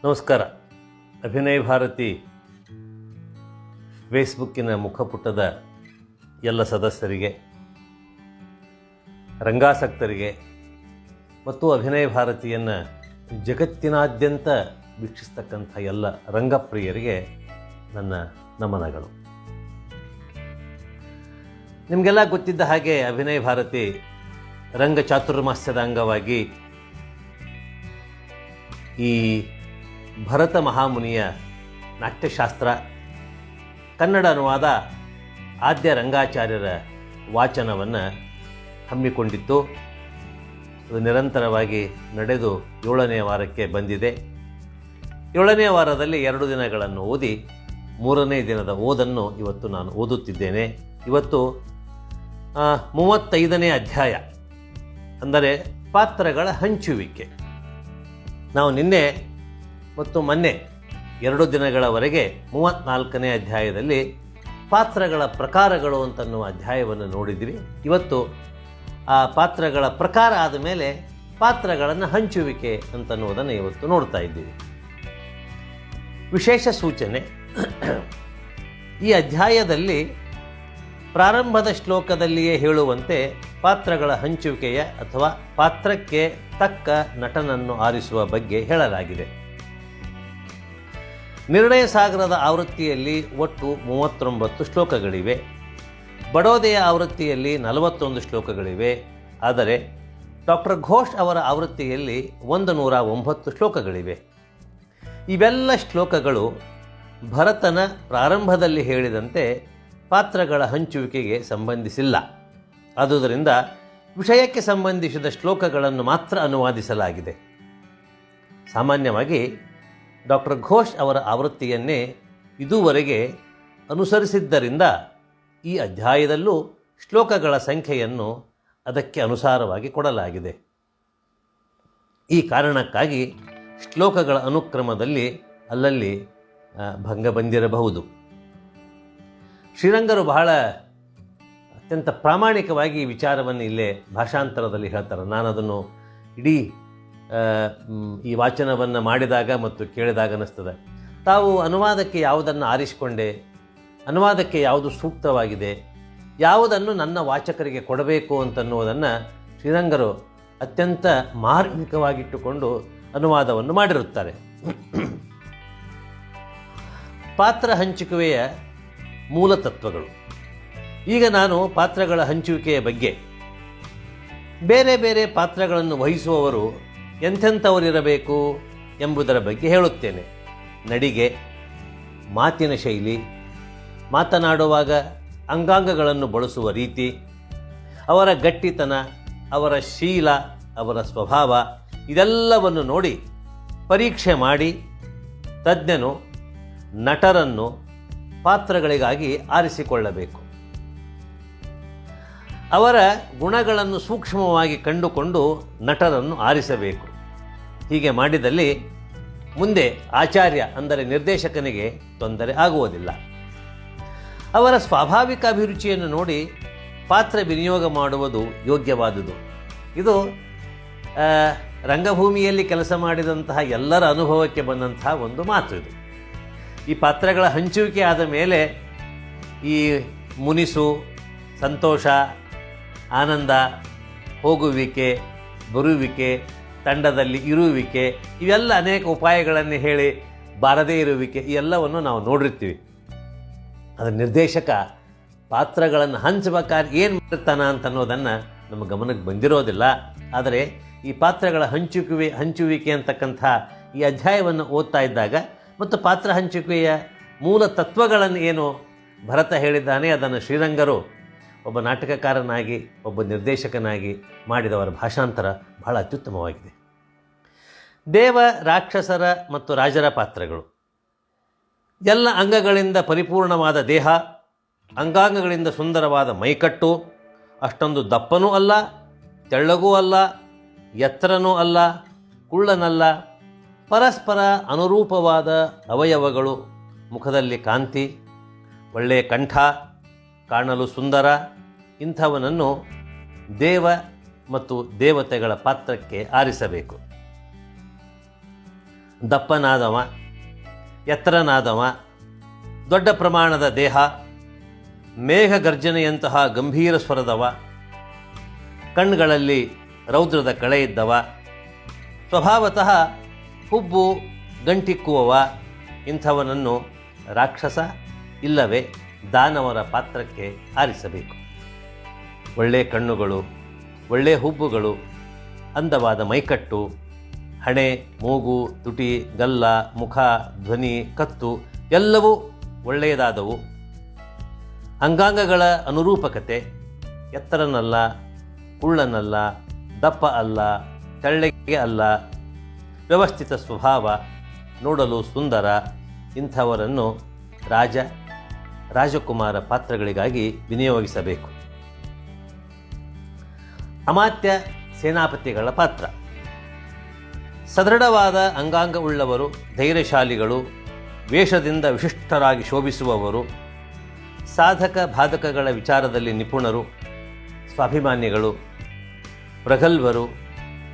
ನಮಸ್ಕಾರ. ಅಭಿನಯ ಭಾರತಿ ಫೇಸ್ಬುಕ್ಕಿನ ಮುಖಪುಟದ ಎಲ್ಲ ಸದಸ್ಯರಿಗೆ, ರಂಗಾಸಕ್ತರಿಗೆ ಮತ್ತು ಅಭಿನಯ ಭಾರತಿಯನ್ನು ಜಗತ್ತಿನಾದ್ಯಂತ ವೀಕ್ಷಿಸ್ತಕ್ಕಂಥ ಎಲ್ಲ ರಂಗಪ್ರಿಯರಿಗೆ ನನ್ನ ನಮನಗಳು. ನಿಮಗೆಲ್ಲ ಗೊತ್ತಿದ್ದ ಹಾಗೆ ಅಭಿನಯ ಭಾರತಿ ರಂಗ ಚಾತುರ್ಮಾಸ್ಯದ ಅಂಗವಾಗಿ ಈ ಭರತ ಮಹಾಮುನಿಯ ನಾಟ್ಯಶಾಸ್ತ್ರ ಕನ್ನಡ ಅನುವಾದ ಆದ್ಯ ರಂಗಾಚಾರ್ಯರ ವಾಚನವನ್ನು ಹಮ್ಮಿಕೊಂಡಿತ್ತು. ಅದು ನಿರಂತರವಾಗಿ ನಡೆದು 7ನೇ ವಾರಕ್ಕೆ ಬಂದಿದೆ. 7ನೇ ವಾರದಲ್ಲಿ 2 ದಿನಗಳನ್ನು ಓದಿ 3ನೇ ದಿನದ ಓದನ್ನು ಇವತ್ತು ನಾನು ಓದುತ್ತಿದ್ದೇನೆ. ಇವತ್ತು 35ನೇ ಅಧ್ಯಾಯ, ಅಂದರೆ ಪಾತ್ರಗಳ ಹಂಚುವಿಕೆ. ನಾವು ನಿನ್ನೆ ಮತ್ತು ಮೊನ್ನೆ 2 ದಿನಗಳವರೆಗೆ 34ನೇ ಅಧ್ಯಾಯದಲ್ಲಿ ಪಾತ್ರಗಳ ಪ್ರಕಾರಗಳು ಅಂತನ್ನುವ ಅಧ್ಯಾಯವನ್ನು ನೋಡಿದ್ವಿ. ಇವತ್ತು ಆ ಪಾತ್ರಗಳ ಪ್ರಕಾರ ಆದ ಮೇಲೆ ಪಾತ್ರಗಳನ್ನು ಹಂಚುವಿಕೆ ಅಂತನ್ನುವುದನ್ನು ಇವತ್ತು ನೋಡ್ತಾ ಇದ್ದೀವಿ. ವಿಶೇಷ ಸೂಚನೆ, ಈ ಅಧ್ಯಾಯದಲ್ಲಿ ಪ್ರಾರಂಭದ ಶ್ಲೋಕದಲ್ಲಿಯೇ ಹೇಳುವಂತೆ ಪಾತ್ರಗಳ ಹಂಚುವಿಕೆಯ ಅಥವಾ ಪಾತ್ರಕ್ಕೆ ತಕ್ಕ ನಟನನ್ನು ಆರಿಸುವ ಬಗ್ಗೆ ಹೇಳಲಾಗಿದೆ. ನಿರ್ಣಯ ಸಾಗರದ ಆವೃತ್ತಿಯಲ್ಲಿ ಒಟ್ಟು 39 ಶ್ಲೋಕಗಳಿವೆ. ಬಡೋದೆಯ ಆವೃತ್ತಿಯಲ್ಲಿ 41 ಶ್ಲೋಕಗಳಿವೆ. ಆದರೆ ಡಾಕ್ಟರ್ ಘೋಷ್ ಅವರ ಆವೃತ್ತಿಯಲ್ಲಿ 109 ಶ್ಲೋಕಗಳಿವೆ. ಇವೆಲ್ಲ ಶ್ಲೋಕಗಳು ಭರತನ ಪ್ರಾರಂಭದಲ್ಲಿ ಹೇಳಿದಂತೆ ಪಾತ್ರಗಳ ಹಂಚುವಿಕೆಗೆ ಸಂಬಂಧಿಸಿಲ್ಲ. ಆದುದರಿಂದ ವಿಷಯಕ್ಕೆ ಸಂಬಂಧಿಸಿದ ಶ್ಲೋಕಗಳನ್ನು ಮಾತ್ರ ಅನುವಾದಿಸಲಾಗಿದೆ. ಸಾಮಾನ್ಯವಾಗಿ ಡಾಕ್ಟರ್ ಘೋಷ್ ಅವರ ಆವೃತ್ತಿಯನ್ನೇ ಇದುವರೆಗೆ ಅನುಸರಿಸಿದ್ದರಿಂದ ಈ ಅಧ್ಯಾಯದಲ್ಲೂ ಶ್ಲೋಕಗಳ ಸಂಖ್ಯೆಯನ್ನು ಅದಕ್ಕೆ ಅನುಸಾರವಾಗಿ ಕೊಡಲಾಗಿದೆ. ಈ ಕಾರಣಕ್ಕಾಗಿ ಶ್ಲೋಕಗಳ ಅನುಕ್ರಮದಲ್ಲಿ ಅಲ್ಲಲ್ಲಿ ಭಂಗ ಬಂದಿರಬಹುದು. ಶ್ರೀರಂಗರು ಬಹಳ ಅತ್ಯಂತ ಪ್ರಾಮಾಣಿಕವಾಗಿ ಈ ವಿಚಾರವನ್ನು ಇಲ್ಲೇ ಭಾಷಾಂತರದಲ್ಲಿ ಹೇಳ್ತಾರೆ. ನಾನು ಅದನ್ನು ಇಡೀ ಈ ವಾಚನವನ್ನು ಮಾಡಿದಾಗ ಮತ್ತು ಕೇಳಿದಾಗ ಅನ್ನಿಸ್ತದೆ, ತಾವು ಅನುವಾದಕ್ಕೆ ಯಾವುದನ್ನು ಆರಿಸಿಕೊಂಡೆ, ಅನುವಾದಕ್ಕೆ ಯಾವುದು ಸೂಕ್ತವಾಗಿದೆ, ಯಾವುದನ್ನು ನನ್ನ ವಾಚಕರಿಗೆ ಕೊಡಬೇಕು ಅಂತನ್ನುವುದನ್ನು ಶ್ರೀರಂಗರು ಅತ್ಯಂತ ಮಾರ್ಮಿಕವಾಗಿಟ್ಟುಕೊಂಡು ಅನುವಾದವನ್ನು ಮಾಡಿರುತ್ತಾರೆ. ಪಾತ್ರ ಹಂಚಿಕೆಯ ಮೂಲ ತತ್ವಗಳು. ಈಗ ನಾನು ಪಾತ್ರಗಳ ಹಂಚುವಿಕೆಯ ಬಗ್ಗೆ, ಬೇರೆ ಬೇರೆ ಪಾತ್ರಗಳನ್ನು ವಹಿಸುವವರು ಎಂಥೆಂಥವರಿರಬೇಕು ಎಂಬುದರ ಬಗ್ಗೆ ಹೇಳುತ್ತೇನೆ. ನಡಿಗೆ, ಮಾತಿನ ಶೈಲಿ, ಮಾತನಾಡುವಾಗ ಅಂಗಾಂಗಗಳನ್ನು ಬಳಸುವ ರೀತಿ, ಅವರ ಗಟ್ಟಿತನ, ಅವರ ಶೀಲ, ಅವರ ಸ್ವಭಾವ, ಇದೆಲ್ಲವನ್ನು ನೋಡಿ ಪರೀಕ್ಷೆ ಮಾಡಿ ತಜ್ಞನು ನಟರನ್ನು ಪಾತ್ರಗಳಿಗಾಗಿ ಆರಿಸಿಕೊಳ್ಳಬೇಕು. ಅವರ ಗುಣಗಳನ್ನು ಸೂಕ್ಷ್ಮವಾಗಿ ಕಂಡುಕೊಂಡು ನಟರನ್ನು ಆರಿಸಬೇಕು. ಹೀಗೆ ಮಾಡಿದಲ್ಲಿ ಮುಂದೆ ಆಚಾರ್ಯ ಅಂದರೆ ನಿರ್ದೇಶಕನಿಗೆ ತೊಂದರೆ ಆಗುವುದಿಲ್ಲ. ಅವರ ಸ್ವಾಭಾವಿಕ ಅಭಿರುಚಿಯನ್ನು ನೋಡಿ ಪಾತ್ರ ವಿನಿಯೋಗ ಮಾಡುವುದು ಯೋಗ್ಯವಾದುದು. ಇದು ರಂಗಭೂಮಿಯಲ್ಲಿ ಕೆಲಸ ಮಾಡಿದಂತಹ ಎಲ್ಲರ ಅನುಭವಕ್ಕೆ ಬಂದಂತಹ ಒಂದು ಮಾತು. ಇದು ಈ ಪಾತ್ರಗಳ ಹಂಚುವಿಕೆ ಆದ ಮೇಲೆ ಈ ಮುನಿಸು, ಸಂತೋಷ, ಆನಂದ, ಹೋಗುವಿಕೆ, ಬರುವಿಕೆ, ತಂಡದಲ್ಲಿ ಇರುವಿಕೆ, ಇವೆಲ್ಲ ಅನೇಕ ಉಪಾಯಗಳನ್ನು ಹೇಳಿ ಬಾರದೇ ಇರುವಿಕೆ, ಈ ಎಲ್ಲವನ್ನು ನಾವು ನೋಡಿರ್ತೀವಿ. ಅದರ ನಿರ್ದೇಶಕ ಪಾತ್ರಗಳನ್ನು ಹಂಚಬೇಕಾದ್ರೆ ಏನು ಮಾಡ್ತಾನ ಅಂತನ್ನೋದನ್ನು ನಮ್ಮ ಗಮನಕ್ಕೆ ಬಂದಿರೋದಿಲ್ಲ. ಆದರೆ ಈ ಪಾತ್ರಗಳ ಹಂಚುವಿಕೆ ಅಂತಕ್ಕಂಥ ಈ ಅಧ್ಯಾಯವನ್ನು ಓದ್ತಾ ಇದ್ದಾಗ ಮತ್ತು ಪಾತ್ರ ಹಂಚುವಿಕೆಯ ಮೂಲ ತತ್ವಗಳನ್ನು ಏನು ಭರತ ಹೇಳಿದ್ದಾನೆ ಅದನ್ನು ಶ್ರೀರಂಗರು ಒಬ್ಬ ನಾಟಕಕಾರನಾಗಿ, ಒಬ್ಬ ನಿರ್ದೇಶಕನಾಗಿ ಮಾಡಿದವರ ಭಾಷಾಂತರ ಬಹಳ ಅತ್ಯುತ್ತಮವಾಗಿದೆ. ದೇವ, ರಾಕ್ಷಸರ ಮತ್ತು ರಾಜರ ಪಾತ್ರಗಳು. ಎಲ್ಲ ಅಂಗಗಳಿಂದ ಪರಿಪೂರ್ಣವಾದ ದೇಹ, ಅಂಗಾಂಗಗಳಿಂದ ಸುಂದರವಾದ ಮೈಕಟ್ಟು, ಅಷ್ಟೊಂದು ದಪ್ಪನೂ ಅಲ್ಲ, ತೆಳ್ಳಗೂ ಅಲ್ಲ, ಎತ್ತರನೂ ಅಲ್ಲ, ಕುಳ್ಳನಲ್ಲ, ಪರಸ್ಪರ ಅನುರೂಪವಾದ ಅವಯವಗಳು, ಮುಖದಲ್ಲಿ ಕಾಂತಿ, ಒಳ್ಳೆಯ ಕಂಠ, ಕಾಣಲು ಸುಂದರ, ಇಂಥವನನ್ನು ದೇವ ಮತ್ತು ದೇವತೆಗಳ ಪಾತ್ರಕ್ಕೆ ಆರಿಸಬೇಕು. ದಪ್ಪನಾದವ, ಎತ್ತರನಾದವ, ದೊಡ್ಡ ಪ್ರಮಾಣದ ದೇಹ, ಮೇಘ ಗರ್ಜನೆಯಂತಹ ಗಂಭೀರ ಸ್ವರದವ, ಕಣ್ಣುಗಳಲ್ಲಿ ರೌದ್ರದ ಕಳೆ ಇದ್ದವ, ಸ್ವಭಾವತಃ ಹುಬ್ಬು ಗಂಟಿಕ್ಕುವವ, ಇಂಥವನನ್ನು ರಾಕ್ಷಸ ಇಲ್ಲವೇ ದಾನವರ ಪಾತ್ರಕ್ಕೆ ಆರಿಸಬೇಕು. ಒಳ್ಳೆಯ ಕಣ್ಣುಗಳು, ಒಳ್ಳೆಯ ಹುಬ್ಬುಗಳು, ಅಂದವಾದ ಮೈಕಟ್ಟು, ಹಣೆ, ಮೂಗು, ತುಟಿ, ಗಲ್ಲ, ಮುಖ, ಧ್ವನಿ, ಕತ್ತು ಎಲ್ಲವೂ ಒಳ್ಳೆಯದಾದವು. ಅಂಗಾಂಗಗಳ ಅನುರೂಪಕತೆ, ಎತ್ತರನಲ್ಲ, ಕುಳ್ಳನಲ್ಲ, ದಪ್ಪ ಅಲ್ಲ, ತೆಳ್ಳಗೆ ಅಲ್ಲ, ವ್ಯವಸ್ಥಿತ ಸ್ವಭಾವ, ನೋಡಲು ಸುಂದರ, ಇಂಥವರನ್ನು ರಾಜಕುಮಾರ ಪಾತ್ರಗಳಿಗಾಗಿ ವಿನಿಯೋಗಿಸಬೇಕು. ಅಮಾತ್ಯ ಸೇನಾಪತಿಗಳ ಪಾತ್ರ: ಸದೃಢವಾದ ಅಂಗಾಂಗವುಳ್ಳವರು, ಧೈರ್ಯಶಾಲಿಗಳು, ವೇಷದಿಂದ ವಿಶಿಷ್ಟರಾಗಿ ಶೋಭಿಸುವವರು, ಸಾಧಕ ಬಾಧಕಗಳ ವಿಚಾರದಲ್ಲಿ ನಿಪುಣರು, ಸ್ವಾಭಿಮಾನಿಗಳು, ಪ್ರಗಲ್ಭರು,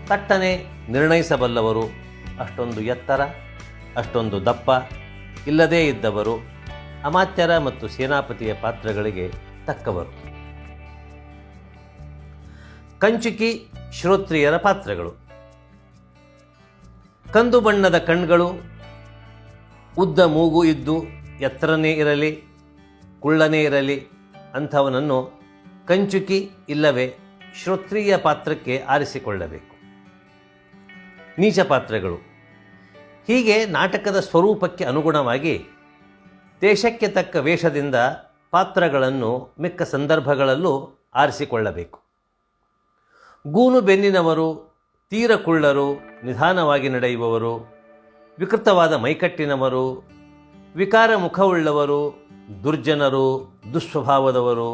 ತಟ್ಟನೆ ನಿರ್ಣಯಿಸಬಲ್ಲವರು, ಅಷ್ಟೊಂದು ಎತ್ತರ, ಅಷ್ಟೊಂದು ದಪ್ಪ ಇಲ್ಲದೇ ಇದ್ದವರು ಅಮಾತ್ಯರ ಮತ್ತು ಸೇನಾಪತಿಯ ಪಾತ್ರಗಳಿಗೆ ತಕ್ಕವರು. ಕಂಚುಕಿ ಶ್ರೋತ್ರಿಯರ ಪಾತ್ರಗಳು: ಕಂದು ಬಣ್ಣದ ಕಣ್ಗಳು, ಉದ್ದ ಮೂಗು ಇದ್ದು ಎತ್ತರನೇ ಇರಲಿ, ಕುಳ್ಳನೇ ಇರಲಿ, ಅಂಥವನನ್ನು ಕಂಚುಕಿ ಇಲ್ಲವೇ ಶ್ರೋತ್ರಿಯ ಪಾತ್ರಕ್ಕೆ ಆರಿಸಿಕೊಳ್ಳಬೇಕು. ನೀಚ ಪಾತ್ರಗಳು: ಹೀಗೆ ನಾಟಕದ ಸ್ವರೂಪಕ್ಕೆ ಅನುಗುಣವಾಗಿ ದೇಶಕ್ಕೆ ತಕ್ಕ ವೇಷದಿಂದ ಪಾತ್ರಗಳನ್ನು ಮಿಕ್ಕ ಸಂದರ್ಭಗಳಲ್ಲೂ ಆರಿಸಿಕೊಳ್ಳಬೇಕು. ಗೂನು ಬೆನ್ನಿನವರು, ತೀರ ಕುಳ್ಳರು, ನಿಧಾನವಾಗಿ ನಡೆಯುವವರು, ವಿಕೃತವಾದ ಮೈಕಟ್ಟಿನವರು, ವಿಕಾರ ಮುಖವುಳ್ಳವರು, ದುರ್ಜನರು, ದುಸ್ವಭಾವದವರು,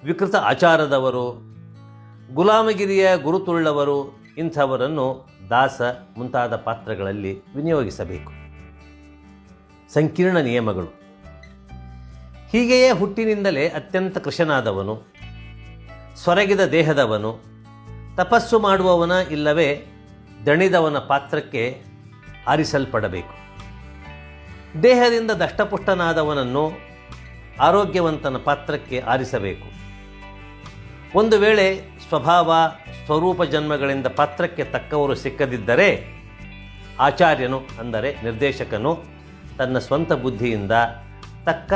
ವಿಕೃತ ಆಚಾರದವರು, ಗುಲಾಮಗಿರಿಯ ಗುರುತುಳ್ಳವರು, ಇಂಥವರನ್ನು ದಾಸ ಮುಂತಾದ ಪಾತ್ರಗಳಲ್ಲಿ ವಿನಿಯೋಗಿಸಬೇಕು. ಸಂಕೀರ್ಣ ನಿಯಮಗಳು: ಹೀಗೆಯೇ ಹುಟ್ಟಿನಿಂದಲೇ ಅತ್ಯಂತ ಕೃಶನಾದವನು, ಸೊರಗಿದ ದೇಹದವನು, ತಪಸ್ಸು ಮಾಡುವವನ ಇಲ್ಲವೇ ದಣಿದವನ ಪಾತ್ರಕ್ಕೆ ಆರಿಸಲ್ಪಡಬೇಕು. ದೇಹದಿಂದ ದಷ್ಟಪುಷ್ಟನಾದವನನ್ನು ಆರೋಗ್ಯವಂತನ ಪಾತ್ರಕ್ಕೆ ಆರಿಸಬೇಕು. ಒಂದು ವೇಳೆ ಸ್ವಭಾವ ಸ್ವರೂಪ ಜನ್ಮಗಳಿಂದ ಪಾತ್ರಕ್ಕೆ ತಕ್ಕವರು ಸಿಕ್ಕದಿದ್ದರೆ ಆಚಾರ್ಯನು ಅಂದರೆ ನಿರ್ದೇಶಕನು ತನ್ನ ಸ್ವಂತ ಬುದ್ಧಿಯಿಂದ ತಕ್ಕ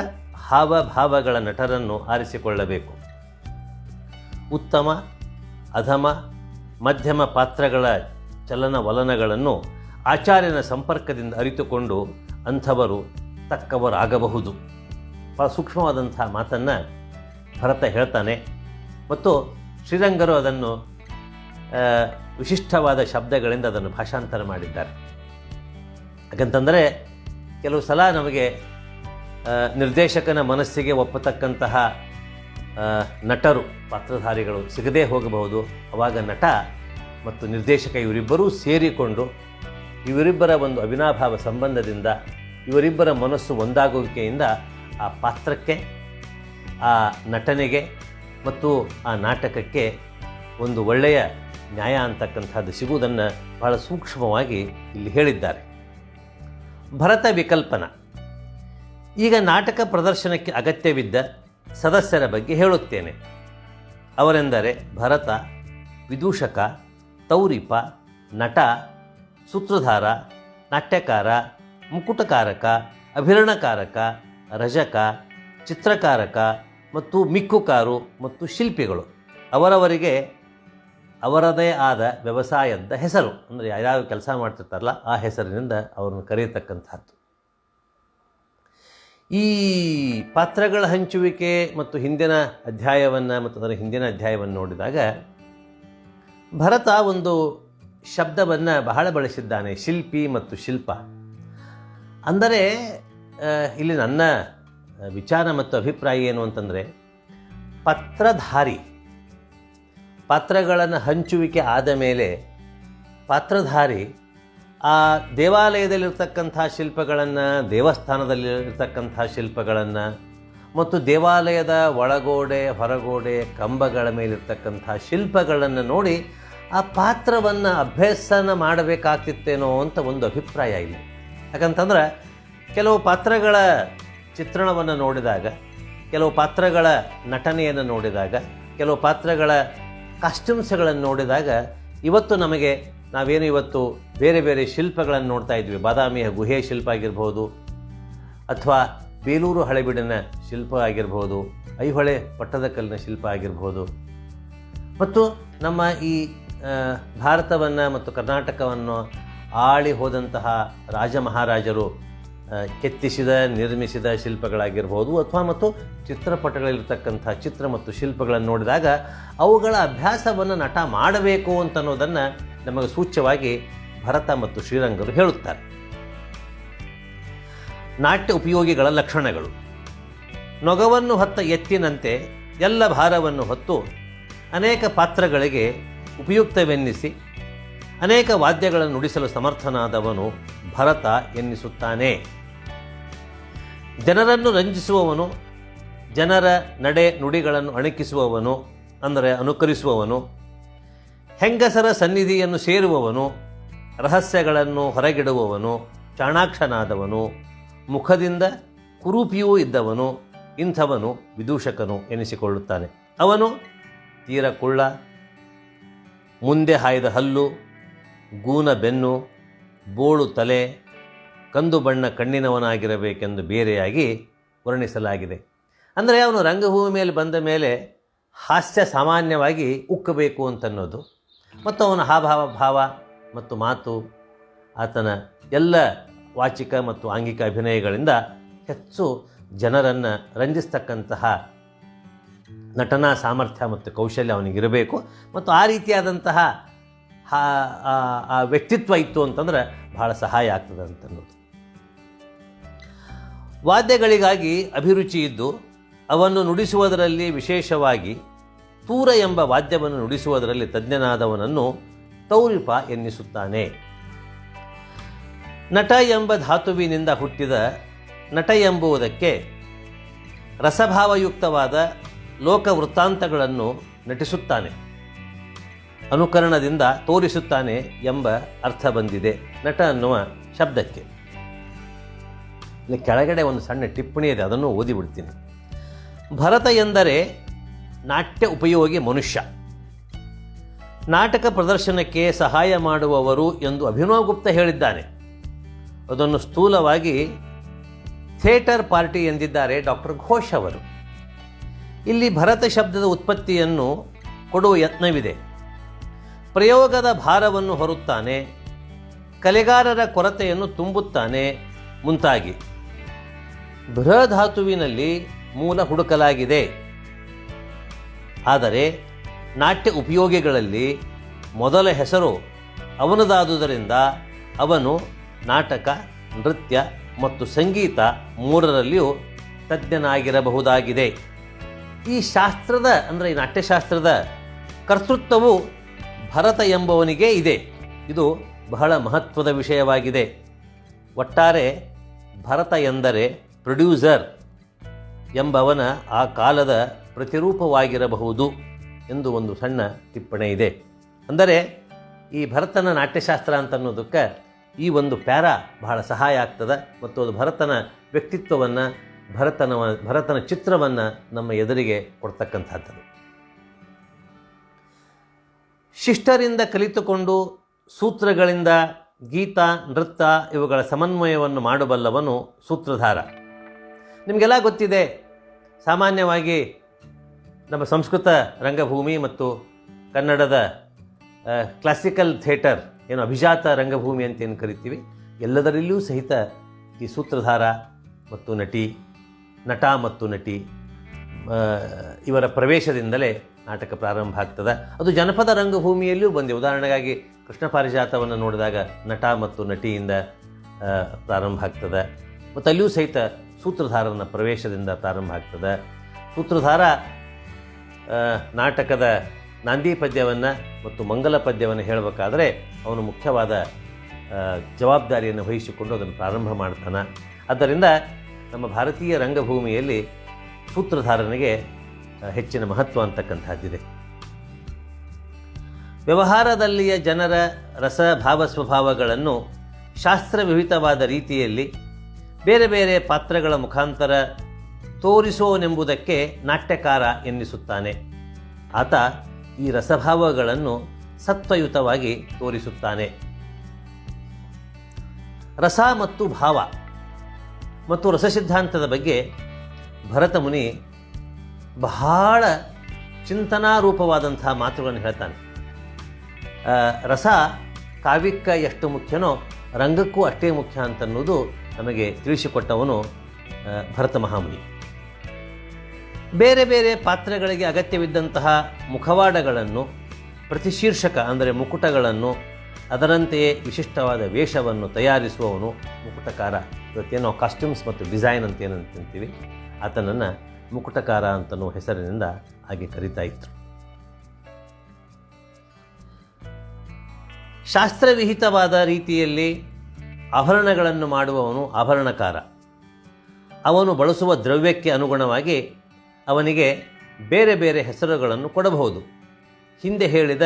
ಹಾವಭಾವಗಳ ನಟರನ್ನು ಆರಿಸಿಕೊಳ್ಳಬೇಕು. ಉತ್ತಮ, ಅಧಮ, ಮಧ್ಯಮ ಪಾತ್ರಗಳ ಚಲನವಲನಗಳನ್ನು ಆಚಾರ್ಯನ ಸಂಪರ್ಕದಿಂದ ಅರಿತುಕೊಂಡು ಅಂಥವರು ತಕ್ಕವರಾಗಬಹುದು. ಭಾಳ ಸೂಕ್ಷ್ಮವಾದಂಥ ಮಾತನ್ನು ಭರತ ಹೇಳ್ತಾನೆ ಮತ್ತು ಶ್ರೀರಂಗರು ಅದನ್ನು ವಿಶಿಷ್ಟವಾದ ಶಬ್ದಗಳಿಂದ ಅದನ್ನು ಭಾಷಾಂತರ ಮಾಡಿದ್ದಾರೆ. ಯಾಕಂತಂದರೆ ಕೆಲವು ಸಲ ನಮಗೆ ನಿರ್ದೇಶಕನ ಮನಸ್ಸಿಗೆ ಒಪ್ಪತಕ್ಕಂತಹ ನಟರು ಪಾತ್ರಧಾರಿಗಳು ಸಿಗದೇ ಹೋಗಬಹುದು. ಆವಾಗ ನಟ ಮತ್ತು ನಿರ್ದೇಶಕ ಇವರಿಬ್ಬರೂ ಸೇರಿಕೊಂಡು ಇವರಿಬ್ಬರ ಒಂದು ಅವಿನಾಭಾವ ಸಂಬಂಧದಿಂದ ಇವರಿಬ್ಬರ ಮನಸ್ಸು ಒಂದಾಗುವಿಕೆಯಿಂದ ಆ ಪಾತ್ರಕ್ಕೆ, ಆ ನಟನೆಗೆ ಮತ್ತು ಆ ನಾಟಕಕ್ಕೆ ಒಂದು ಒಳ್ಳೆಯ ನ್ಯಾಯ ಅಂತಕ್ಕಂಥದ್ದು ಸಿಗುವುದನ್ನು ಬಹಳ ಸೂಕ್ಷ್ಮವಾಗಿ ಇಲ್ಲಿ ಹೇಳಿದ್ದಾರೆ. ಭರತ ವಿಕಲ್ಪನ: ಈಗ ನಾಟಕ ಪ್ರದರ್ಶನಕ್ಕೆ ಅಗತ್ಯವಿದ್ದ ಸದಸ್ಯರ ಬಗ್ಗೆ ಹೇಳುತ್ತೇನೆ. ಅವರೆಂದರೆ ಭರತ, ವಿದೂಷಕ, ತೌರಿಪ, ನಟ, ಸೂತ್ರಧಾರ, ನಾಟ್ಯಕಾರ, ಮುಕುಟಕಾರಕ, ಅಭಿರಣಕಾರಕ, ರಜಕ, ಚಿತ್ರಕಾರಕ ಮತ್ತು ಮಿಕ್ಕುಕಾರು ಮತ್ತು ಶಿಲ್ಪಿಗಳು. ಅವರವರಿಗೆ ಅವರದೇ ಆದ ವ್ಯವಸಾಯದ ಹೆಸರು, ಅಂದರೆ ಯಾವ್ಯಾವ ಕೆಲಸ ಮಾಡ್ತಿರ್ತಾರಲ್ಲ ಆ ಹೆಸರಿನಿಂದ ಅವರನ್ನು ಕರೆಯತಕ್ಕಂಥದ್ದು. ಈ ಪಾತ್ರಗಳ ಹಂಚುವಿಕೆ ಮತ್ತು ಹಿಂದಿನ ಅಧ್ಯಾಯವನ್ನು ಮತ್ತು ಅದರ ಹಿಂದಿನ ಅಧ್ಯಾಯವನ್ನು ನೋಡಿದಾಗ ಭರತ ಒಂದು ಶಬ್ದವನ್ನು ಬಹಳ ಬಳಸಿದ್ದಾನೆ, ಶಿಲ್ಪಿ ಮತ್ತು ಶಿಲ್ಪ. ಅಂದರೆ ಇಲ್ಲಿ ನನ್ನ ವಿಚಾರ ಮತ್ತು ಅಭಿಪ್ರಾಯ ಏನು ಅಂತಂದರೆ, ಪಾತ್ರಧಾರಿ ಪಾತ್ರಗಳನ್ನು ಹಂಚುವಿಕೆ ಆದ ಮೇಲೆ ಪಾತ್ರಧಾರಿ ಆ ದೇವಾಲಯದಲ್ಲಿರ್ತಕ್ಕಂಥ ಶಿಲ್ಪಗಳನ್ನು, ದೇವಸ್ಥಾನದಲ್ಲಿರ್ತಕ್ಕಂಥ ಶಿಲ್ಪಗಳನ್ನು ಮತ್ತು ದೇವಾಲಯದ ಒಳಗೋಡೆ ಹೊರಗೋಡೆ ಕಂಬಗಳ ಮೇಲಿರ್ತಕ್ಕಂಥ ಶಿಲ್ಪಗಳನ್ನು ನೋಡಿ ಆ ಪಾತ್ರವನ್ನು ಅಭ್ಯಾಸನ ಮಾಡಬೇಕಾಗ್ತಿತ್ತೇನೋ ಅಂತ ಒಂದು ಅಭಿಪ್ರಾಯ ಇಲ್ಲ. ಯಾಕಂತಂದ್ರೆ ಕೆಲವು ಪಾತ್ರಗಳ ಚಿತ್ರಣವನ್ನು ನೋಡಿದಾಗ, ಕೆಲವು ಪಾತ್ರಗಳ ನಟನೆಯನ್ನು ನೋಡಿದಾಗ, ಕೆಲವು ಪಾತ್ರಗಳ ಕಾಸ್ಟ್ಯೂಮ್ಸ್ಗಳನ್ನು ನೋಡಿದಾಗ ಇವತ್ತು ನಾವೇನು ಇವತ್ತು ಬೇರೆ ಬೇರೆ ಶಿಲ್ಪಗಳನ್ನು ನೋಡ್ತಾ ಇದ್ವಿ. ಬಾದಾಮಿಯ ಗುಹೆ ಶಿಲ್ಪ ಆಗಿರ್ಬೋದು, ಅಥವಾ ಬೇಲೂರು ಹಳೆಬೀಡಿನ ಶಿಲ್ಪ ಆಗಿರ್ಬೋದು, ಐಹೊಳೆ ಪಟ್ಟದಕಲ್ಲಿನ ಶಿಲ್ಪ ಆಗಿರ್ಬೋದು, ಮತ್ತು ನಮ್ಮ ಈ ಭಾರತವನ್ನು ಮತ್ತು ಕರ್ನಾಟಕವನ್ನು ಆಳಿ ಹೋದಂತಹ ರಾಜ ಮಹಾರಾಜರು ಕೆತ್ತಿಸಿದ ನಿರ್ಮಿಸಿದ ಶಿಲ್ಪಗಳಾಗಿರ್ಬೋದು, ಅಥವಾ ಮತ್ತು ಚಿತ್ರಪಟಗಳಲ್ಲಿರ್ತಕ್ಕಂಥ ಚಿತ್ರ ಮತ್ತು ಶಿಲ್ಪಗಳನ್ನು ನೋಡಿದಾಗ ಅವುಗಳ ಅಭ್ಯಾಸವನ್ನು ನಟ ಮಾಡಬೇಕು ಅಂತನ್ನೋದನ್ನು ನಮಗೆ ಸೂಚ್ಯವಾಗಿ ಭರತ ಮತ್ತು ಶ್ರೀರಂಗರು ಹೇಳುತ್ತಾರೆ. ನಾಟ್ಯ ಉಪಯೋಗಿಗಳ ಲಕ್ಷಣಗಳು: ನೊಗವನ್ನು ಹೊತ್ತ ಎತ್ತಿನಂತೆ ಎಲ್ಲ ಭಾರವನ್ನು ಹೊತ್ತು ಅನೇಕ ಪಾತ್ರಗಳಿಗೆ ಉಪಯುಕ್ತವೆನ್ನಿಸಿ ಅನೇಕ ವಾದ್ಯಗಳನ್ನು ನುಡಿಸಲು ಸಮರ್ಥನಾದವನು ಭರತ ಎನ್ನಿಸುತ್ತಾನೆ. ಜನರನ್ನು ರಂಜಿಸುವವನು, ಜನರ ನಡೆ ನುಡಿಗಳನ್ನು ಅಣಕಿಸುವವನು ಅಂದರೆ ಅನುಕರಿಸುವವನು, ಹೆಂಗಸರ ಸನ್ನಿಧಿಯನ್ನು ಸೇರುವವನು, ರಹಸ್ಯಗಳನ್ನು ಹೊರಗಿಡುವವನು, ಚಾಣಾಕ್ಷನಾದವನು, ಮುಖದಿಂದ ಕುರೂಪಿಯೂ ಇದ್ದವನು, ಇಂಥವನು ವಿದೂಷಕನು ಎನಿಸಿಕೊಳ್ಳುತ್ತಾನೆ. ಅವನು ತೀರ ಕುಳ್ಳ, ಮುಂದೆ ಹಾಯ್ದ ಹಲ್ಲು, ಗೂನ ಬೆನ್ನು, ಬೋಳು ತಲೆ, ಕಂದು ಬಣ್ಣ ಕಣ್ಣಿನವನಾಗಿರಬೇಕೆಂದು ಬೇರೆಯಾಗಿ ವರ್ಣಿಸಲಾಗಿದೆ. ಅಂದರೆ ಅವನು ರಂಗಭೂಮಿ ಮೇಲೆ ಬಂದ ಮೇಲೆ ಹಾಸ್ಯ ಸಾಮಾನ್ಯವಾಗಿ ಉಕ್ಕಬೇಕು ಅಂತನ್ನೋದು, ಮತ್ತು ಅವನ ಭಾವ ಮತ್ತು ಮಾತು, ಆತನ ಎಲ್ಲ ವಾಚಿಕ ಮತ್ತು ಆಂಗಿಕ ಅಭಿನಯಗಳಿಂದ ಹೆಚ್ಚು ಜನರನ್ನು ರಂಜಿಸ್ತಕ್ಕಂತಹ ನಟನಾ ಸಾಮರ್ಥ್ಯ ಮತ್ತು ಕೌಶಲ್ಯ ಅವನಿಗಿರಬೇಕು. ಮತ್ತು ಆ ರೀತಿಯಾದಂತಹ ಆ ವ್ಯಕ್ತಿತ್ವ ಇತ್ತು ಅಂತಂದ್ರೆ ಬಹಳ ಸಹಾಯ ಆಗ್ತದೆ ಅಂತನ್ನೋದು. ವಾದ್ಯಗಳಿಗಾಗಿ ಅಭಿರುಚಿ ಇದ್ದು ಅವನ್ನು ನುಡಿಸುವುದರಲ್ಲಿ, ವಿಶೇಷವಾಗಿ ತೂರ ಎಂಬ ವಾದ್ಯವನ್ನು ನುಡಿಸುವುದರಲ್ಲಿ ತಜ್ಞನಾದವನನ್ನು ತೌರಿಪ ಎನ್ನಿಸುತ್ತಾನೆ. ನಟ ಎಂಬ ಧಾತುವಿನಿಂದ ಹುಟ್ಟಿದ ನಟ ಎಂಬುವುದಕ್ಕೆ ರಸಭಾವಯುಕ್ತವಾದ ಲೋಕವೃತ್ತಾಂತಗಳನ್ನು ನಟಿಸುತ್ತಾನೆ, ಅನುಕರಣದಿಂದ ತೋರಿಸುತ್ತಾನೆ ಎಂಬ ಅರ್ಥ ಬಂದಿದೆ ನಟ ಅನ್ನುವ ಶಬ್ದಕ್ಕೆ. ಇಲ್ಲಿ ಕೆಳಗಡೆ ಒಂದು ಸಣ್ಣ ಟಿಪ್ಪಣಿ ಇದೆ, ಅದನ್ನು ಓದಿಬಿಡ್ತೀನಿ. ಭರತ ಎಂದರೆ ನಾಟ್ಯ ಉಪಯೋಗಿ ಮನುಷ್ಯ, ನಾಟಕ ಪ್ರದರ್ಶನಕ್ಕೆ ಸಹಾಯ ಮಾಡುವವರು ಎಂದು ಅಭಿನವ್ ಗುಪ್ತ ಹೇಳಿದ್ದಾನೆ. ಅದನ್ನು ಸ್ಥೂಲವಾಗಿ ಥಿಯೇಟರ್ ಪಾರ್ಟಿ ಎಂದಿದ್ದಾರೆ ಡಾಕ್ಟರ್ ಘೋಷ್ ಅವರು. ಇಲ್ಲಿ ಭರತ ಶಬ್ದದ ಉತ್ಪತ್ತಿಯನ್ನು ಕೊಡುವ ಯತ್ನವಿದೆ. ಪ್ರಯೋಗದ ಭಾರವನ್ನು ಹೊರುತ್ತಾನೆ, ಕಲೆಗಾರರ ಕೊರತೆಯನ್ನು ತುಂಬುತ್ತಾನೆ ಮುಂತಾಗಿ ಬೃಹಧಾತುವಿನಲ್ಲಿ ಮೂಲ ಹುಡುಕಲಾಗಿದೆ. ಆದರೆ ನಾಟ್ಯ ಉಪಯೋಗಿಗಳಲ್ಲಿ ಮೊದಲ ಹೆಸರು ಅವನದಾದುದರಿಂದ ಅವನು ನಾಟಕ, ನೃತ್ಯ ಮತ್ತು ಸಂಗೀತ ಮೂರರಲ್ಲಿಯೂ ತಜ್ಞನಾಗಿರಬಹುದಾಗಿದೆ. ಈ ಶಾಸ್ತ್ರದ ಅಂದರೆ ಈ ನಾಟ್ಯಶಾಸ್ತ್ರದ ಕರ್ತೃತ್ವವು ಭರತ ಎಂಬವನಿಗೆ ಇದೆ. ಇದು ಬಹಳ ಮಹತ್ವದ ವಿಷಯವಾಗಿದೆ. ಒಟ್ಟಾರೆ ಭರತ ಎಂದರೆ ಪ್ರೊಡ್ಯೂಸರ್ ಎಂಬವನ ಆ ಕಾಲದ ಪ್ರತಿರೂಪವಾಗಿರಬಹುದು ಎಂದು ಒಂದು ಸಣ್ಣ ಟಿಪ್ಪಣಿ ಇದೆ. ಅಂದರೆ ಈ ಭರತನ ನಾಟ್ಯಶಾಸ್ತ್ರ ಅಂತನ್ನೋದಕ್ಕೆ ಈ ಒಂದು ಪ್ಯಾರಾ ಬಹಳ ಸಹಾಯ ಆಗ್ತದೆ, ಮತ್ತು ಅದು ಭರತನ ವ್ಯಕ್ತಿತ್ವವನ್ನು, ಭರತನ ಚಿತ್ರವನ್ನು ನಮ್ಮ ಎದುರಿಗೆ ಕೊಡ್ತಕ್ಕಂಥದ್ದು. ಶಿಷ್ಟರಿಂದ ಕಲಿತುಕೊಂಡು ಸೂತ್ರಗಳಿಂದ ಗೀತ, ನೃತ್ಯ ಇವುಗಳ ಸಮನ್ವಯವನ್ನು ಮಾಡಬಲ್ಲವನು ಸೂತ್ರಧಾರ. ನಿಮಗೆಲ್ಲ ಗೊತ್ತಿದೆ, ಸಾಮಾನ್ಯವಾಗಿ ನಮ್ಮ ಸಂಸ್ಕೃತ ರಂಗಭೂಮಿ ಮತ್ತು ಕನ್ನಡದ ಕ್ಲಾಸಿಕಲ್ ಥಿಯೇಟರ್ ಏನು ಅಭಿಜಾತ ರಂಗಭೂಮಿ ಅಂತ ಏನು ಕರಿತೀವಿ, ಎಲ್ಲದರಲ್ಲಿಯೂ ಸಹಿತ ಈ ಸೂತ್ರಧಾರ ಮತ್ತು ನಟ ಮತ್ತು ನಟಿ ಇವರ ಪ್ರವೇಶದಿಂದಲೇ ನಾಟಕ ಪ್ರಾರಂಭ ಆಗ್ತದೆ. ಅದು ಜನಪದ ರಂಗಭೂಮಿಯಲ್ಲಿಯೂ ಬಂದಿದೆ. ಉದಾಹರಣೆಗಾಗಿ ಕೃಷ್ಣ ಪಾರಿಜಾತವನ್ನು ನೋಡಿದಾಗ ನಟ ಮತ್ತು ನಟಿಯಿಂದ ಪ್ರಾರಂಭ ಆಗ್ತದೆ, ಮತ್ತು ಅಲ್ಲಿಯೂ ಸಹಿತ ಸೂತ್ರಧಾರನ ಪ್ರವೇಶದಿಂದ ಪ್ರಾರಂಭ ಆಗ್ತದೆ. ಸೂತ್ರಧಾರ ನಾಟಕದ ನಾಂದಿ ಪದ್ಯವನ್ನು ಮತ್ತು ಮಂಗಲ ಪದ್ಯವನ್ನು ಹೇಳಬೇಕಾದ್ರೆ ಅವನು ಮುಖ್ಯವಾದ ಜವಾಬ್ದಾರಿಯನ್ನು ವಹಿಸಿಕೊಂಡು ಅದನ್ನು ಪ್ರಾರಂಭ ಮಾಡ್ತಾನೆ. ಆದ್ದರಿಂದ ನಮ್ಮ ಭಾರತೀಯ ರಂಗಭೂಮಿಯಲ್ಲಿ ಸೂತ್ರಧಾರನಿಗೆ ಹೆಚ್ಚಿನ ಮಹತ್ವ ಅಂತಕ್ಕಂಥದ್ದಿದೆ. ವ್ಯವಹಾರದಲ್ಲಿಯ ಜನರ ರಸ ಭಾವ ಸ್ವಭಾವಗಳನ್ನು ಶಾಸ್ತ್ರವಿಹಿತವಾದ ರೀತಿಯಲ್ಲಿ ಬೇರೆ ಬೇರೆ ಪಾತ್ರಗಳ ಮುಖಾಂತರ ತೋರಿಸೋನೆಂಬುದಕ್ಕೆ ನಾಟ್ಯಕಾರ ಎನ್ನಿಸುತ್ತಾನೆ. ಆತ ಈ ರಸಭಾವಗಳನ್ನು ಸತ್ವಯುತವಾಗಿ ತೋರಿಸುತ್ತಾನೆ. ರಸ ಮತ್ತು ಭಾವ ಮತ್ತು ರಸಸಿದ್ಧಾಂತದ ಬಗ್ಗೆ ಭರತ ಮುನಿ ಬಹಳ ಚಿಂತನಾರೂಪವಾದಂತಹ ಮಾತುಗಳನ್ನು ಹೇಳ್ತಾನೆ. ರಸ ಕಾವ್ಯಕ್ಕೆ ಎಷ್ಟು ಮುಖ್ಯನೋ ರಂಗಕ್ಕೂ ಅಷ್ಟೇ ಮುಖ್ಯ ಅಂತನ್ನುವುದು ನಮಗೆ ತಿಳಿಸಿಕೊಟ್ಟವನು ಭರತ ಮಹಾಮುನಿ. ಬೇರೆ ಬೇರೆ ಪಾತ್ರಗಳಿಗೆ ಅಗತ್ಯವಿದ್ದಂತಹ ಮುಖವಾಡಗಳನ್ನು, ಪ್ರತಿಶೀರ್ಷಕ ಅಂದರೆ ಮುಕುಟಗಳನ್ನು, ಅದರಂತೆಯೇ ವಿಶಿಷ್ಟವಾದ ವೇಷವನ್ನು ತಯಾರಿಸುವವನು ಮುಕುಟಕಾರ. ಇವತ್ತೇನೋ ಕಾಸ್ಟ್ಯೂಮ್ಸ್ ಮತ್ತು ಡಿಸೈನ್ ಅಂತ ಏನಂತೀವಿ, ಆತನನ್ನು ಮುಕುಟಕಾರ ಅಂತನೋ ಹೆಸರಿನಿಂದ ಹಾಗೆ ಕರೀತಾ ಇದ್ರು. ಶಾಸ್ತ್ರವಿಹಿತವಾದ ರೀತಿಯಲ್ಲಿ ಆಭರಣಗಳನ್ನು ಮಾಡುವವನು ಆಭರಣಕಾರ. ಅವನು ಬಳಸುವ ದ್ರವ್ಯಕ್ಕೆ ಅನುಗುಣವಾಗಿ ಅವನಿಗೆ ಬೇರೆ ಬೇರೆ ಹೆಸರುಗಳನ್ನು ಕೊಡಬಹುದು. ಹಿಂದೆ ಹೇಳಿದ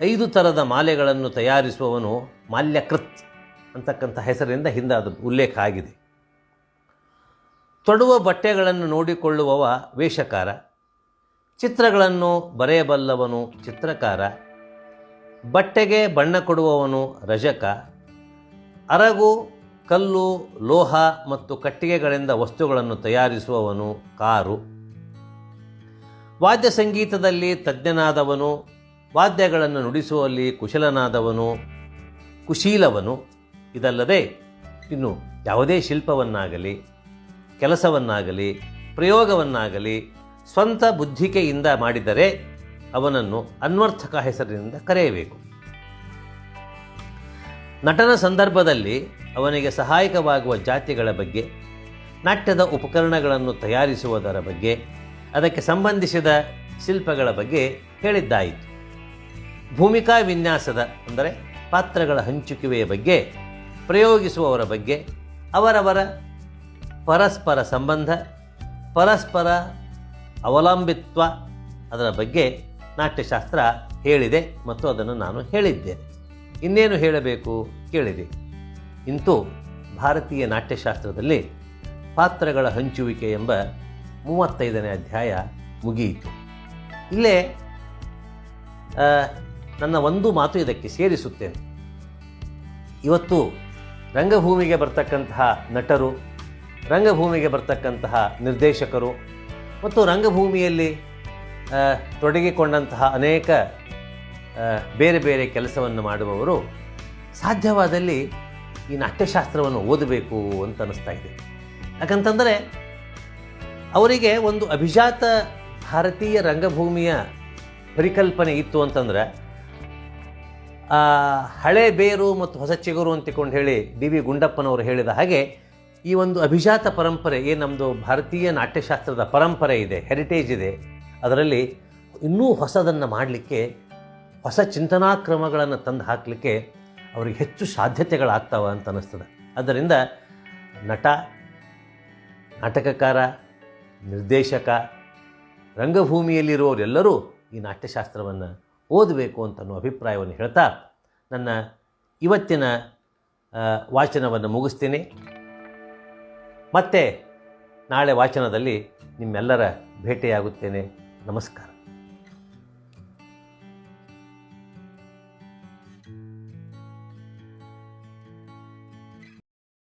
5 ಥರದ ಮಾಲೆಗಳನ್ನು ತಯಾರಿಸುವವನು ಮಾಲ್ಯಕೃತ್ ಅಂತಕ್ಕಂಥ ಹೆಸರಿನಿಂದ ಹಿಂದೆ ಅದು ಉಲ್ಲೇಖ ಆಗಿದೆ. ತೊಡುವ ಬಟ್ಟೆಗಳನ್ನು ನೋಡಿಕೊಳ್ಳುವವ ವೇಷಕಾರ. ಚಿತ್ರಗಳನ್ನು ಬರೆಯಬಲ್ಲವನು ಚಿತ್ರಕಾರ. ಬಟ್ಟೆಗೆ ಬಣ್ಣ ಕೊಡುವವನು ರಜಕ. ಅರಗು, ಕಲ್ಲು, ಲೋಹ ಮತ್ತು ಕಟ್ಟಿಗೆಗಳಿಂದ ವಸ್ತುಗಳನ್ನು ತಯಾರಿಸುವವನು ಕಾರು. ವಾದ್ಯ ಸಂಗೀತದಲ್ಲಿ ತಜ್ಞನಾದವನು, ವಾದ್ಯಗಳನ್ನು ನುಡಿಸುವಲ್ಲಿ ಕುಶಲನಾದವನು ಕುಶೀಲವನು. ಇದಲ್ಲದೆ ಇನ್ನು ಯಾವುದೇ ಶಿಲ್ಪವನ್ನಾಗಲಿ, ಕೆಲಸವನ್ನಾಗಲಿ, ಪ್ರಯೋಗವನ್ನಾಗಲಿ ಸ್ವಂತ ಬುದ್ಧಿಕೆಯಿಂದ ಮಾಡಿದರೆ ಅವನನ್ನು ಅನ್ವರ್ಥಕ ಹೆಸರಿನಿಂದ ಕರೆಯಬೇಕು. ನಟನ ಸಂದರ್ಭದಲ್ಲಿ ಅವನಿಗೆ ಸಹಾಯಕವಾಗುವ ಜಾತಿಗಳ ಬಗ್ಗೆ, ನಾಟ್ಯದ ಉಪಕರಣಗಳನ್ನು ತಯಾರಿಸುವುದರ ಬಗ್ಗೆ, ಅದಕ್ಕೆ ಸಂಬಂಧಿಸಿದ ಶಿಲ್ಪಗಳ ಬಗ್ಗೆ ಹೇಳಿದ್ದಾಯಿತು. ಭೂಮಿಕಾ ವಿನ್ಯಾಸದ ಅಂದರೆ ಪಾತ್ರಗಳ ಹಂಚಿಕೆಯ ಬಗ್ಗೆ, ಪ್ರಯೋಗಿಸುವವರ ಬಗ್ಗೆ, ಅವರವರ ಪರಸ್ಪರ ಸಂಬಂಧ, ಪರಸ್ಪರ ಅವಲಂಬಿತ್ವ ಅದರ ಬಗ್ಗೆ ನಾಟ್ಯಶಾಸ್ತ್ರ ಹೇಳಿದೆ ಮತ್ತು ಅದನ್ನು ನಾನು ಹೇಳಿದ್ದೇನೆ. ಇನ್ನೇನು ಹೇಳಬೇಕು ಕೇಳಿದೆ. ಇಂತೂ ಭಾರತೀಯ ನಾಟ್ಯಶಾಸ್ತ್ರದಲ್ಲಿ ಪಾತ್ರಗಳ ಹಂಚುವಿಕೆ ಎಂಬ 35ನೇ ಅಧ್ಯಾಯ ಮುಗಿಯಿತು. ಇಲ್ಲೇ ನನ್ನ ಒಂದು ಮಾತು ಇದಕ್ಕೆ ಸೇರಿಸುತ್ತೇನೆ. ಇವತ್ತು ರಂಗಭೂಮಿಗೆ ಬರ್ತಕ್ಕಂತಹ ನಟರು, ರಂಗಭೂಮಿಗೆ ಬರ್ತಕ್ಕಂತಹ ನಿರ್ದೇಶಕರು ಮತ್ತು ರಂಗಭೂಮಿಯಲ್ಲಿ ತೊಡಗಿಕೊಂಡಂತಹ ಅನೇಕ ಬೇರೆ ಬೇರೆ ಕೆಲಸವನ್ನು ಮಾಡುವವರು ಸಾಧ್ಯವಾದಲ್ಲಿ ಈ ನಾಟ್ಯಶಾಸ್ತ್ರವನ್ನು ಓದಬೇಕು ಅಂತ ಅನ್ನಿಸ್ತಾ ಇದೆ. ಯಾಕಂತಂದರೆ ಅವರಿಗೆ ಒಂದು ಅಭಿಜಾತ ಭಾರತೀಯ ರಂಗಭೂಮಿಯ ಪರಿಕಲ್ಪನೆ ಇತ್ತು ಅಂತಂದರೆ, ಹಳೆ ಬೇರು ಮತ್ತು ಹೊಸ ಚಿಗುರು ಅಂತಿಕೊಂಡು ಹೇಳಿ ಡಿ ವಿ ಗುಂಡಪ್ಪನವರು ಹೇಳಿದ ಹಾಗೆ ಈ ಒಂದು ಅಭಿಜಾತ ಪರಂಪರೆ ಏನು ನಮ್ಮದು ಭಾರತೀಯ ನಾಟ್ಯಶಾಸ್ತ್ರದ ಪರಂಪರೆ ಇದೆ, ಹೆರಿಟೇಜ್ ಇದೆ, ಅದರಲ್ಲಿ ಇನ್ನೂ ಹೊಸದನ್ನು ಮಾಡಲಿಕ್ಕೆ, ಹೊಸ ಚಿಂತನಾ ಕ್ರಮಗಳನ್ನು ತಂದು ಹಾಕಲಿಕ್ಕೆ ಅವರಿಗೆ ಹೆಚ್ಚು ಸಾಧ್ಯತೆಗಳಾಗ್ತಾವೆ ಅಂತ ಅನ್ನಿಸ್ತದೆ. ಆದ್ದರಿಂದ ನಟ, ನಾಟಕಕಾರ, ನಿರ್ದೇಶಕ, ರಂಗಭೂಮಿಯಲ್ಲಿರುವವರೆಲ್ಲರೂ ಈ ನಾಟ್ಯಶಾಸ್ತ್ರವನ್ನು ಓದಬೇಕು ಅಂತ ಅನ್ನೋ ಅಭಿಪ್ರಾಯವನ್ನು ಹೇಳ್ತಾ ನನ್ನ ಇವತ್ತಿನ ವಾಚನವನ್ನು ಮುಗಿಸ್ತೀನಿ. ಮತ್ತೆ ನಾಳೆ ವಾಚನದಲ್ಲಿ ನಿಮ್ಮೆಲ್ಲರ ಭೇಟಿಯಾಗುತ್ತೇನೆ. ನಮಸ್ಕಾರ.